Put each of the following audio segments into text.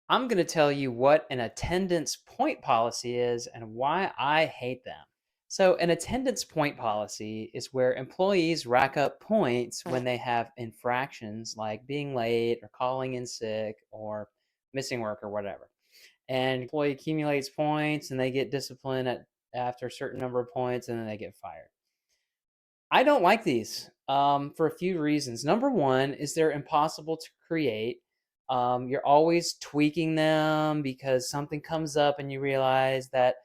I'm going to tell you what an attendance point policy is and why I hate them. So, an attendance point policy is where employees rack up points when they have infractions like being late or calling in sick or missing work or whatever. And employee accumulates points and they get disciplined after a certain number of points and then they get fired. I don't like these for a few reasons. Number one is they're impossible to create. You're always tweaking them because something comes up and you realize that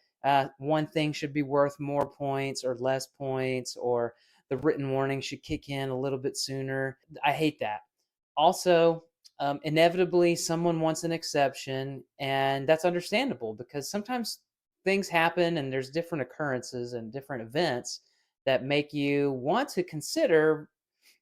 one thing should be worth more points or less points, or the written warning should kick in a little bit sooner. I hate that. Also, inevitably, someone wants an exception, and that's understandable because sometimes things happen and there's different occurrences and different events that make you want to consider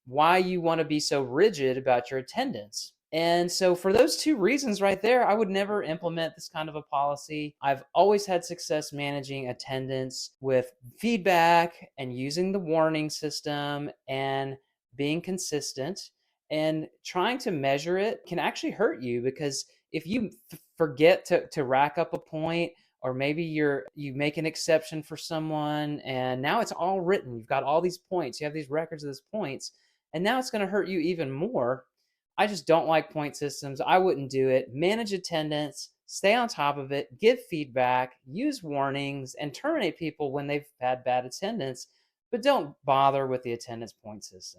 why you want to be so rigid about your attendance. And so, for those two reasons right there, I would never implement this kind of a policy. I've always had success managing attendance with feedback and using the warning system and being consistent. And trying to measure it can actually hurt you because if you forget to rack up a point, or maybe you make an exception for someone and now it's all written, you've got all these points, you have these records of these points, and now it's going to hurt you even more. I just don't like point systems. I wouldn't do it. Manage attendance, stay on top of it, give feedback, use warnings, and terminate people when they've had bad attendance, but don't bother with the attendance point system.